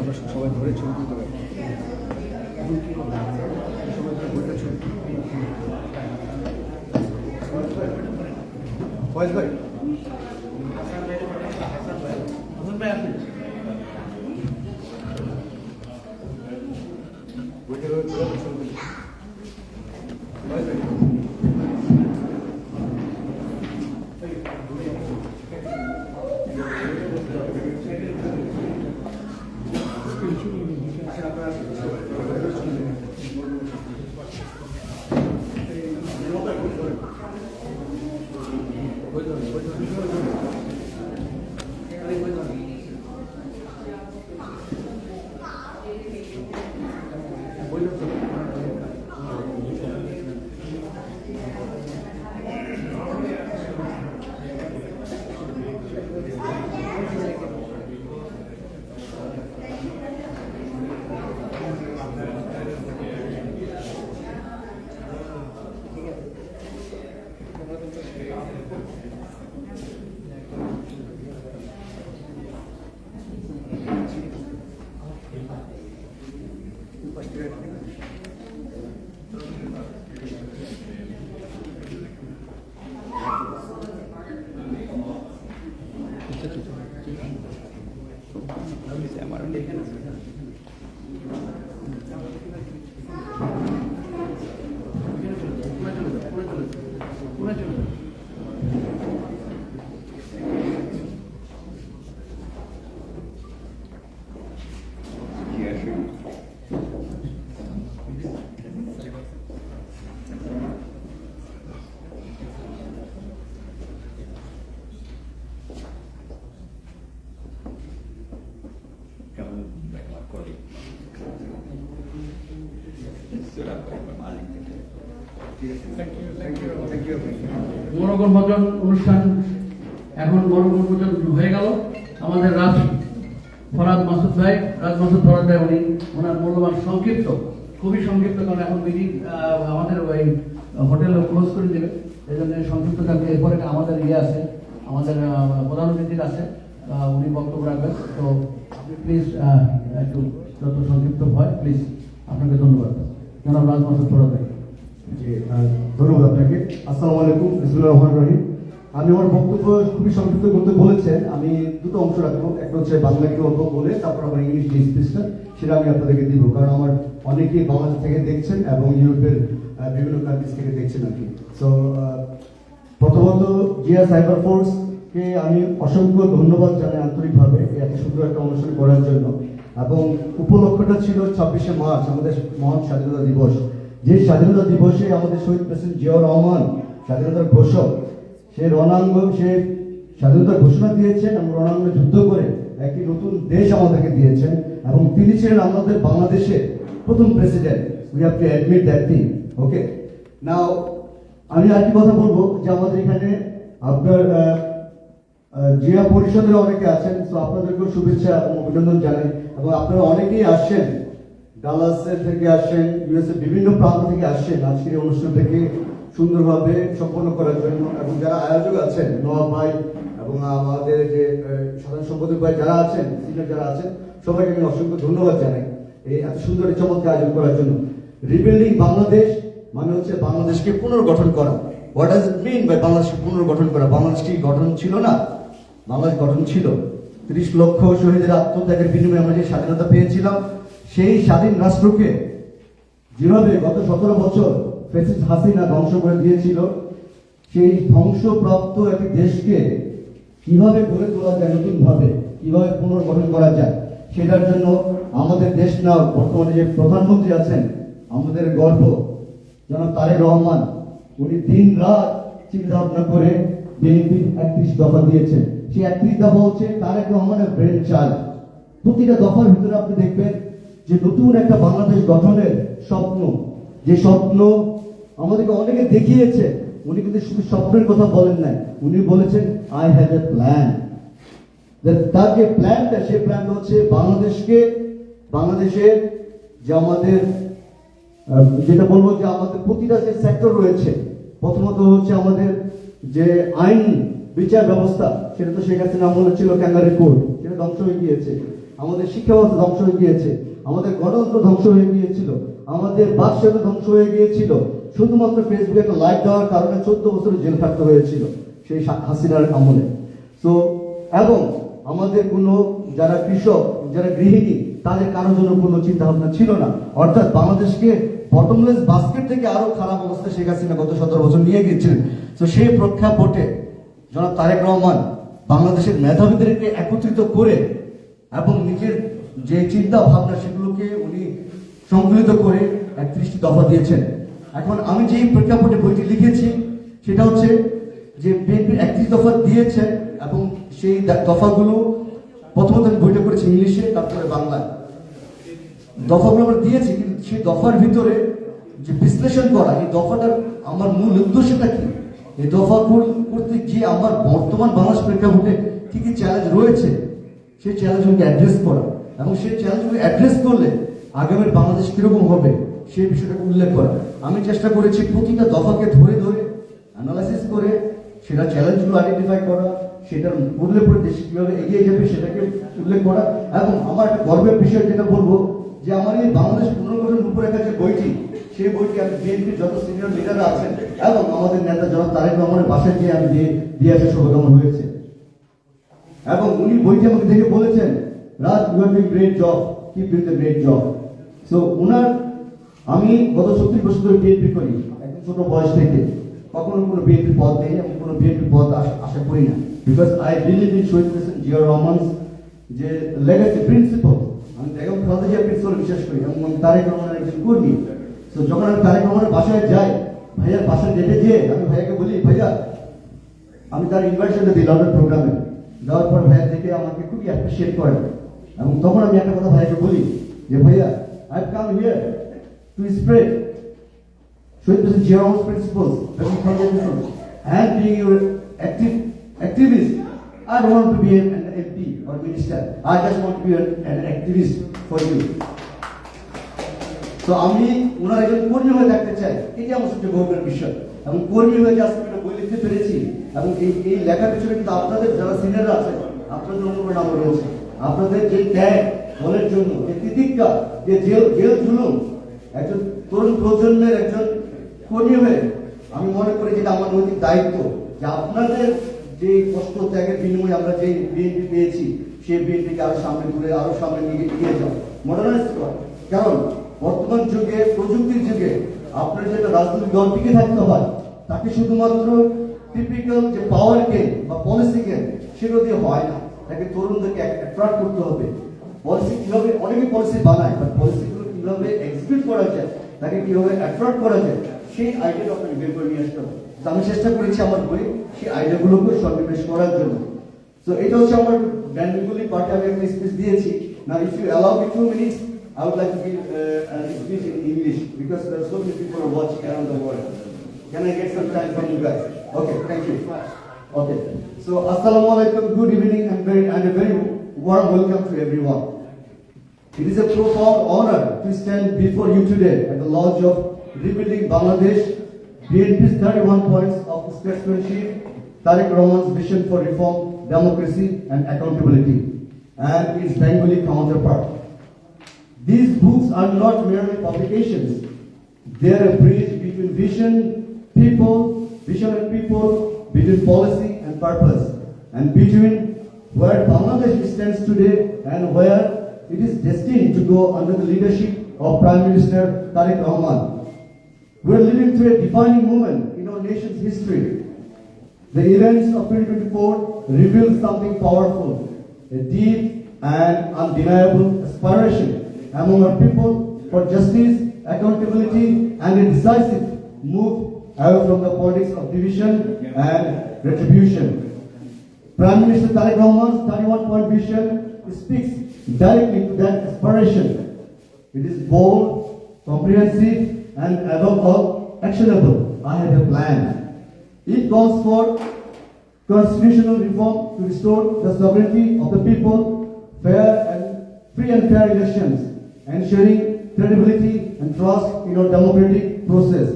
আমরা সবাই ধরে ছবি তুলতে পারি। ভাই মনোগণ অনুষ্ঠান এখন মনোগণ হয়ে গেল। আমাদের রাজ মাসুদ ভাই উনি ওনার মূল্যবান সংক্ষিপ্ত, খুবই সংক্ষিপ্ত, কারণ এখন মিটিং আমাদের ওই হোটেলে ক্লোজ করে দেবে, এই জন্য সংক্ষিপ্ত থাকবে। এরপরে আমাদের আছে, আমাদের প্রধান অতিথি আছে, উনি বক্তব্য রাখবেন। তো আপনি প্লিজ একটু যত সংক্ষিপ্ত হয় প্লিজ। আপনাকে ধন্যবাদ জনাব রাজ মাসুদ ভাই। জি, ধন্যবাদ আপনাকে। আসসালামু আলাইকুম, বিসমিল্লাহির রহমানির রহিম। আমি আমার বক্তব্য খুবই সংক্ষিপ্ত করতে বলেছেন, আমি দুটো অংশ রাখবো। একটা হচ্ছে বাংলাকে অল্প বলে, তারপর আমার ইংলিশ যে স্পিচটা সেটা আমি আপনাদেরকে দিব, কারণ আমার অনেকেই বাংলাদেশ থেকে দেখছেন এবং ইউরোপের বিভিন্ন কান্ট্রিজ থেকে দেখছেন আর কি। সো প্রথমত জিয়া সাইবার ফোর্সকে আমি অসংখ্য ধন্যবাদ জানাই আন্তরিকভাবে এত সুন্দর একটা অনুষ্ঠান করার জন্য। এবং উপলক্ষটা ছিল 26শে মার্চ, আমাদের মহান স্বাধীনতা দিবস। যে স্বাধীনতা দিবসে আমাদের শহীদ প্রেসিডেন্ট জিয়াউর রহমান স্বাধীনতার ঘোষক, সে স্বাধীনতার ঘোষণা দিয়েছেন এবং রণাঙ্গনে যুদ্ধ করে একটি নতুন দেশ আমাদেরকে দিয়েছেন, এবং তিনি ছিলেন আমাদের বাংলাদেশের প্রথম president. We have to admit that thing. Okay, now আমি আর কি কথা বলবো যে আমাদের এখানে আপনার জিয়া পরিষদের অনেকে আছেন, তো আপনাদেরকেও শুভেচ্ছা এবং অভিনন্দন জানাই। এবং আপনারা অনেকেই আসছেন, ডালাসের থেকে আসছেন, ইউএসএ বিভিন্ন প্রান্ত থেকে আসছেন আজকের এই অনুষ্ঠানটাকে সুন্দরভাবে সম্পন্ন করার জন্য। এবং যারা আয়োজক আছেন, নওয়াব ভাই এবং আমাদের যে সাধারণ সম্পাদক ভাই যারা আছেন, সিনিয়র যারা আছেন, সবাইকে আমি অসংখ্য ধন্যবাদ জানাই এই এত সুন্দর চমৎকার আয়োজন করার জন্য। রিবিল্ডিং বাংলাদেশ মানে হচ্ছে বাংলাদেশকে পুনর্গঠন করা। What does it mean by বাংলাদেশকে পুনর্গঠন করা? বাংলাদেশ কি গঠন ছিল না? বাংলাদেশ গঠন ছিল। 30 লক্ষ শহীদের আত্মত্যাগের বিনিময়ে আমরা যে স্বাধীনতা পেয়েছিলাম, সেই স্বাধীন রাষ্ট্রকে যেভাবে গত 17 বছর ফ্যাসিস্ট হাসিনা ধ্বংস করে দিয়েছিল, সেই ধ্বংসপ্রাপ্ত একটি দেশকে কিভাবে গড়ে তোলা যায় নতুন ভাবে, কিভাবে পুনর্গঠন করা যায়, সেটার জন্য আমাদের দেশ নাও বর্তমানে যে প্রধানমন্ত্রী আছেন, আমাদের গর্ব জনাব তারেক রহমান, উনি দিন রাত চিন্তা ভাবনা করে বিএনপি 31 দফা দিয়েছেন। সেই 31 দফা হচ্ছে তারেক রহমানের ব্রেন চাইল্ড। প্রতিটা দফার ভিতরে আপনি দেখবেন যে নতুন একটা বাংলাদেশ গঠনের স্বপ্ন, যে স্বপ্ন আমাদেরকে অনেকে দেখিয়েছে। উনি কিন্তু শুধু স্বপ্নের কথা বলেন নাই, উনি বলেছেন আই হ্যাভ এ প্ল্যান। তার যে প্ল্যানটা, সেই প্ল্যানটা হচ্ছে বাংলাদেশের যে আমাদের যেটা বলবো যে আমাদের প্রতিটা যে সেক্টর রয়েছে, প্রথমত হচ্ছে আমাদের যে আইন বিচার ব্যবস্থা, সেটা তো শেখ হাসিনা আমলে ছিল ক্যাঙ্গারি কোর্ট, সেটা ধ্বংস হয়ে গিয়েছে। আমাদের শিক্ষা ব্যবস্থা ধ্বংস হয়ে গিয়েছে, আমাদের গণতন্ত্র ধ্বংস হয়ে গিয়েছিল, আমাদের বাকস্বাধীনতা ধ্বংস হয়ে গিয়েছিল। শুধুমাত্র ফেসবুকে একটা লাইক দেওয়ার কারণে 14 বছর জেল থাকতে হয়েছিল সেই হাসিনার আমলে। তো এবং আমাদের কোনো যারা কৃষক, যারা গৃহিণী, তাদের কারোর জন্য কোনো চিন্তা ভাবনা ছিল না। অর্থাৎ বাংলাদেশকে বটমলেস বাস্কেট থেকে আরো খারাপ অবস্থা শেখ হাসিনা গত 17 বছর নিয়ে গিয়েছিলেন। তো সেই প্রেক্ষাপটে জনাব তারেক রহমান বাংলাদেশের মেধাবীদেরকে একত্রিত করে এবং নিজের যে চিন্তা ভাবনা সেগুলোকে উনি সংকলিত করে 31টি দফা দিয়েছেন। এখন আমি যেই প্রেক্ষাপটে বইটি লিখেছি সেটা হচ্ছে যে বিএনপির 31 দফা দিয়েছেন এবং সেই দফাগুলো প্রথমত আমি বইটা করেছি ইংলিশে, তারপরে বাংলায়। দফাগুলো আমরা দিয়েছি, কিন্তু সেই দফার ভিতরে যে বিশ্লেষণ করা, এই দফাটার আমার মূল উদ্দেশ্যটা কি, এই দফা করতে গিয়ে আমার বর্তমান বাংলাদেশ প্রেক্ষাপটে কি কি চ্যালেঞ্জ রয়েছে, সেই চ্যালেঞ্জগুলোকে অ্যাড্রেস করা এবং সেই চ্যালেঞ্জগুলো অ্যাড্রেস করলে আগামীর বাংলাদেশ কিরকম হবে সেই বিষয়টাকে উল্লেখ করা। আমি চেষ্টা করেছি প্রতিটা দফাকে ধরে ধরে অ্যানালাইসিস করে সেটা চ্যালেঞ্জগুলো আইডেন্টিফাই করা, সেটার মূল্যে পরে দেশ কিভাবে এগিয়ে যাবে সেটাকে উল্লেখ করা। এবং আমার একটা গর্বের বিষয় যেটা বলবো যে আমার এই বাংলাদেশ পুনর্গঠন রূপরেখা যে বইটি, সেই বইটি আমি বিএনপির যত সিনিয়র লিডাররা আছেন এবং আমাদের নেতা জনাব তারেক রহমানের বাসায় গিয়ে আমি দিয়ে আসা সৌভাগ্য হয়েছে। এবং উনি বইটি আমাকে দেখে বলেছেন, Raj you are doing great job, keep doing the great job. So ওনার আমি গত 30 বছর ধরে বিএনপি করি, একদম ছোট বয়স থেকে কখনো কোনো বিএনপি পদ নেই, আমি কোনো বিএনপি পদ আশা করি না। বিকজ আই বিলিভ ইন শহীদ প্রেসিডেন্ট জিয়া রহমান যে লেগাসি প্রিন্সিপাল, আমি বেগম খালেদা জিয়া প্রিন্সিপাল বিশ্বাস করি এবং আমি তারেক রহমানের একজন কর্মী। তো যখন আমি তারেক রহমানের বাসায় যাই, ভাইয়ার বাসায় যেতে গিয়ে আমি ভাইয়াকে বলি, ভাইয়া আমি তার ইনভাইটেশনটা দিই লন্ডন প্রোগ্রামে। দেওয়ার পর ভাইয়া থেকে আমাকে খুবই অ্যাপ্রিসিয়েট করেন এবং তখন আমি একটা কথা ভাইয়াকে বলি যে ভাইয়া I have come here to spread Showing President Jia Rahman's principles, and being your activist. I don't want to be an MP or minister. I just want to be an activist for you. So আমি ওনার একজন কর্মী হয়ে থাকতে চাই, এটি আমার সবচেয়ে গর্বের বিষয়। এবং কর্মী হয়ে আজকে একটা বই লিখতে পেরেছি এবং এই লেখার পিছনে কিন্তু আপনাদের যারা সিনিয়ররা আছেন, আপনাদের অনুপ্রেরণা রয়েছে। আপনাদের যে ত্যাগ দলের জন্য, যে তিতিক্ষা, যে জেল জুলুম, একজন তরুণ প্রজন্মের একজন কর্মী হয়ে আমি মনে করি যেটা আমার নৈতিক দায়িত্ব যে আপনাদের যে কষ্ট ত্যাগের বিনিময়ে আমরা যে বিএনপি পেয়েছি, সেই বিএনপিকে আরো সামনে ঘুরে আরো সামনে নিয়ে যাও, মডার্নাইজ করা। কারণ বর্তমান যুগে, প্রযুক্তির যুগে আপনার যেটা রাজনৈতিক দল টিকে থাকতে হয়, তাকে শুধুমাত্র টিপিক্যাল যে পাওয়ার গেম বা পলিসি গেম সেগুলো দিয়ে হয় না, তাকে তরুণদেরকে অ্যাট্রাক্ট করতে হবে। পলিসি কিভাবে, অনেকে পলিসি বানায়, বাট পলিসিগুলো কিভাবে এক্সিকিউট করা যায়, তাকে কিভাবে অ্যাট্রাক্ট করা যায়, সেই আইডিয়াটা আপনাকে বের করে নিয়ে আসতে হবে। তো আমি চেষ্টা করেছি আমার বই সেই আইডিয়াগুলোকে সন্নিবেশ করার জন্য। তো এটা হচ্ছে আমার ব্যান্ডগুলি পার্টে আমি একটা স্পিচ দিয়েছি। Now if you allow me 2 minutes, I would like to give a speech in English because there are so many people are watching around the world. Can I get some time from you guys? Okay, thank you. Okay, so assalamu alaikum, good evening and a very warm welcome to everyone. It is a profound honor to stand before you today at the launch of Rebuilding Bangladesh, BNP's 31 points of statesmanship, Tareq Rahman's vision for reform, democracy and accountability, and its Bengali counterpart. These books are not merely publications. They are a bridge between visionary people, between policy and purpose, and between where Bangladesh stands today and where it is destined to go under the leadership of Prime Minister Tareq Rahman. We are living through a defining moment in our nation's history. The events of 2024 reveal something powerful, a deep and undeniable aspiration among our people for justice, accountability, and a decisive move away from the politics of division and retribution. Prime Minister Tareq Rahman's 31-point vision speaks directly to that aspiration. It is bold, comprehensive, and above all, actionable. I have a plan. It calls for constitutional reform to restore the sovereignty of the people, free and fair elections, ensuring credibility and trust in our democratic process,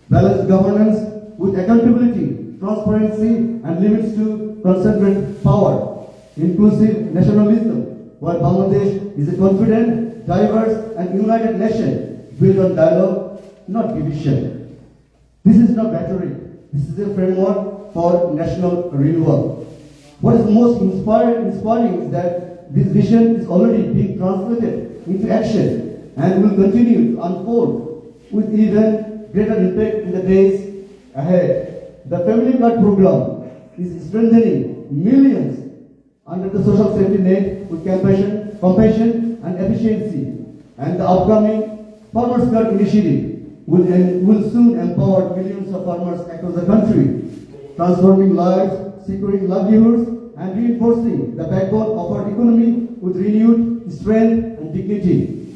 balanced governance with accountability, transparency, and limits to concentrated power, inclusive nationalism, while Bangladesh is a confident, diverse, and united nation built on dialogue, not division. This is not rhetoric. This is a framework for national renewal. What is most inspiring is that this vision is already being translated into action and will continue to unfold with even greater impact in the days ahead. The Family Card program is strengthening millions under the social safety net with compassion and efficiency, and the upcoming Farmers Card initiative will soon empower millions of farmers across the country, transforming lives, securing livelihoods, and reinforcing the backbone of our economy with renewed strength and dignity.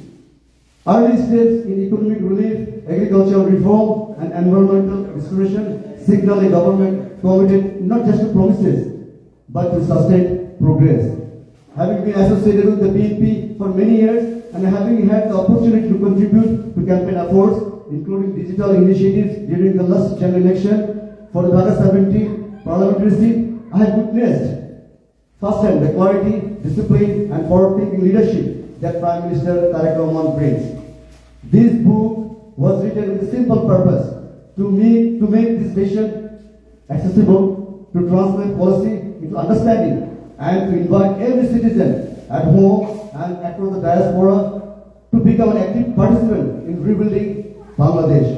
Early steps in economic relief, agricultural reform, and environmental restoration signal a government committed not just to promises, but to sustained progress. Having been associated with the BNP for many years and having had the opportunity to contribute to campaign efforts, including digital initiatives during the last general election for the Dhaka 17 parliamentary seat, I have witnessed firsthand the clarity, discipline, and forward-thinking leadership that Prime Minister Tareq Rahman brings. This book was written with a simple purpose to make this vision accessible, to translate policy into understanding, and to invite every citizen at home and across the diaspora to become an active participant in rebuilding Bangladesh.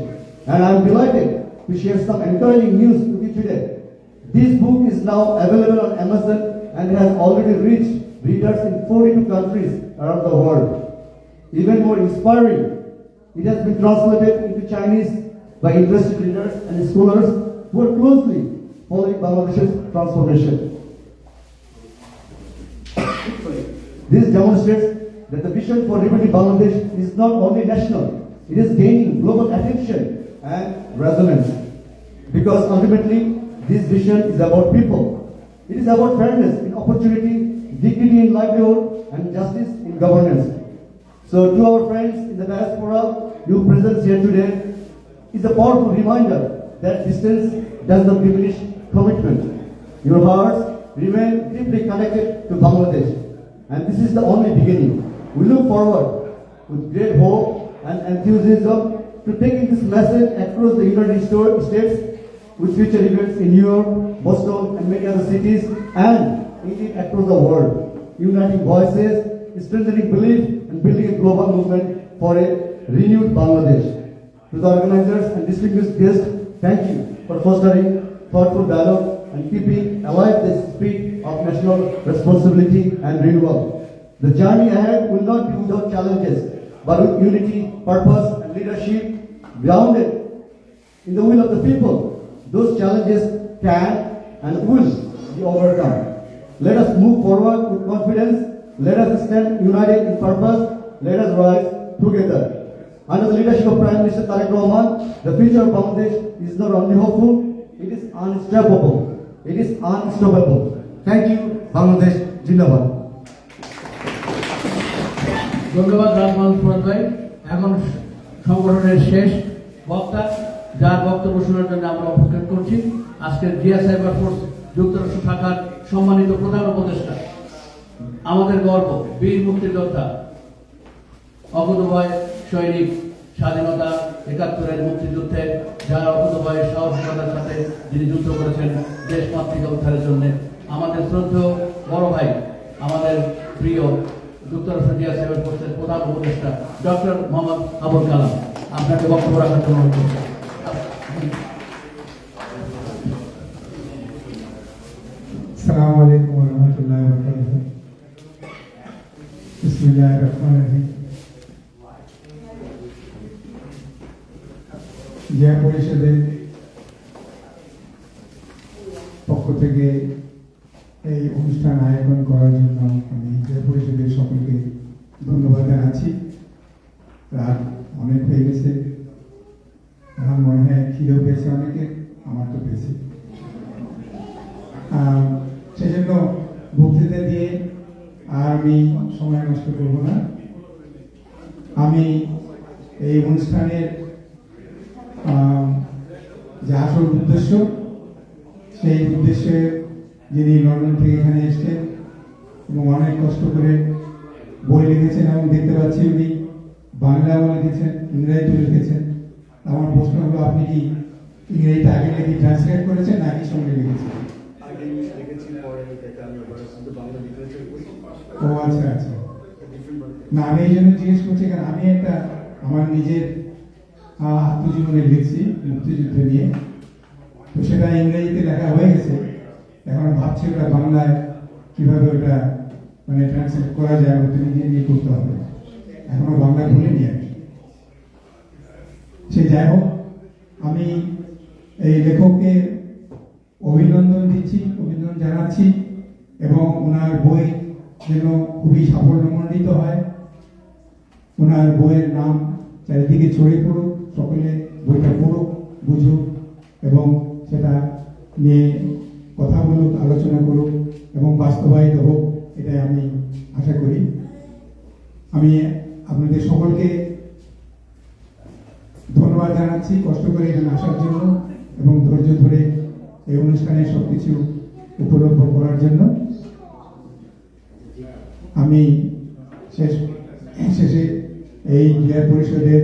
And I am delighted to share some encouraging news with you today. This book is now available on Amazon and has already reached readers in 42 countries around the world. Even more inspiring, it has been translated into Chinese by interested readers and scholars who are closely following Bangladesh's transformation. This demonstrates that the vision for rebuilding Bangladesh is not only national, it is gaining global attention and resonance. Because ultimately, this vision is about people. It is about fairness in opportunity, dignity in livelihood, and justice in governance. So to our friends in the diaspora, your presence here today is a powerful reminder that distance does not diminish commitment. Your hearts remain deeply connected to Bangladesh. And this is the only beginning. We look forward with great hope and enthusiasm to taking this message across the United States with future events in New York, Boston, and many other cities, and indeed across the world, uniting voices, strengthening belief, and building a global movement for a renewed Bangladesh. To the organizers and distinguished guests, thank you for fostering thoughtful dialogue and keeping alive the spirit of national responsibility and renewal. The journey ahead will not be without challenges, but with unity, purpose, and leadership grounded in the will of the people. Those challenges can and will be overcome. Let us move forward with confidence. Let us stand united in purpose. Let us rise together. Under the leadership of Prime Minister Tareq Rahman, the future of Bangladesh is not only hopeful, it is unstoppable. It is unstoppable. Thank you, Bangladesh Jindabad. ধন্যবাদ রাজমান ফুরাদ ভাই। এখন সংগঠনের শেষ বক্তা, যার বক্তব্য শোনার জন্য আমরা অপেক্ষা করছি, আজকের জিয়া সাইবার ফোর্স যুক্তরাষ্ট্র শাখার সম্মানিত প্রধান উপদেষ্টা, আমাদের গর্ব, বীর মুক্তিযোদ্ধা, অকুতোভয় সৈনিক, স্বাধীনতা ৭১-এর মুক্তিযুদ্ধে যারা অকুতোভয় সাহসিকতার সাথে যিনি যুদ্ধ করেছেন দেশ মাতৃকা উদ্ধারের জন্য, আমাদের শ্রদ্ধেয় বড় ভাই, আমাদের প্রিয় যুক্তরাষ্ট্র জিয়া সাইবার ফোর্সের প্রধান উপদেষ্টা ডক্টর মোহাম্মদ আবুল কালাম, আপনাকে বক্তব্য রাখার জন্য অনুরোধ করছি। আসসালামু আলাইকুম ওয়া রাহমাতুল্লাহি ওয়া বারাকাতুহু। বিসমিল্লাহির রহমানির রহিম। জিয়া পরিষদের পক্ষ থেকে এই অনুষ্ঠান আয়োজন করার জন্য আমি জিয়া পরিষদের সকলকে ধন্যবাদ জানাচ্ছি। রাত অনেক হয়ে গেছে, আমার মনে হয় খিদেও পেয়েছে অনেকে, আমার তো পেয়েছে। সেজন্য বক্তৃতা দিয়ে আর আমি সময় নষ্ট করব না। আমি এই অনুষ্ঠানের যে আসল উদ্দেশ্য, সেই উদ্দেশ্যে যিনি লন্ডন থেকে এখানে এসেছেন এবং অনেক কষ্ট করে বই লিখেছেন, এবং দেখতে পাচ্ছি উনি বাংলাও লিখেছেন, ইংরেজিও লিখেছেন। আমার প্রশ্ন হলো, আপনি কি ইংরেজিটা আগে লিখে ট্রান্সলেট করেছেন নাকি সঙ্গে লিখেছেন? আগে লিখেছি, পরে এটা আমি কিন্তু বাংলা লিটারেচার করি। ও আচ্ছা আচ্ছা। ডিফারেন্ট না, আমি এই জন্য জিজ্ঞেস করছি, কারণ আমি একটা আমার নিজের আত্মজীবনে লিখছি মুক্তিযুদ্ধ নিয়ে, তো সেটা ইংরেজিতে লেখা হয়ে গেছে। এখন ভাবছি ওটা বাংলায় কিভাবে ওটা মানে ট্রান্সলেট করা যায়, ওটা নিজে নিজে করতে হবে। এখনো বাংলা ভুলিনি আর কি। সে যাই হোক, আমি এই লেখককে অভিনন্দন দিচ্ছি, অভিনন্দন জানাচ্ছি, এবং ওনার বই যেন খুবই সাফল্যমণ্ডিত হয়। ওনার বইয়ের নাম চারিদিকে ছড়িয়ে পড়ুক, সকলে বইটা পড়ুক, বুঝুক, এবং সেটা নিয়ে কথা বলুক, আলোচনা করুক এবং বাস্তবায়িত হোক, এটাই আমি আশা করি। আমি আপনাদের সকলকে ধন্যবাদ জানাচ্ছি কষ্ট করে এখানে আসার জন্য এবং ধৈর্য ধরে এই অনুষ্ঠানে সবকিছু উপলব্ধ করার জন্য। আমি শেষে এই ক্রীড়া পরিষদের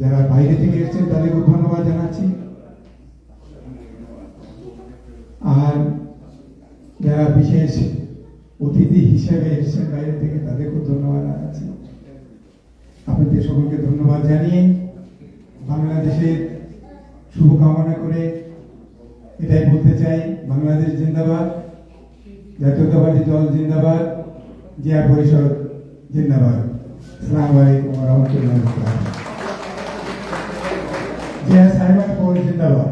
যারা বাইরে থেকে এসেছেন তাদেরকে ধন্যবাদ জানাচ্ছি, আর যারা বিশেষ অতিথি হিসেবে এসেছেন বাইরে থেকে তাদেরকেও ধন্যবাদ জানাচ্ছি। আপনাদের সকলকে ধন্যবাদ জানিয়ে বাংলাদেশের শুভকামনা করে এটাই বলতে চাই, বাংলাদেশ জিন্দাবাদ, জাতীয়তাবাদী দল জিন্দাবাদ, জিয়া পরিষদ জিন্দাবাদ। আসসালামু আলাইকুম ওয়া রাহমাতুল্লাহি ওয়া বারাকাতুহু। জিয়া সাহেব জিন্দাবাদ।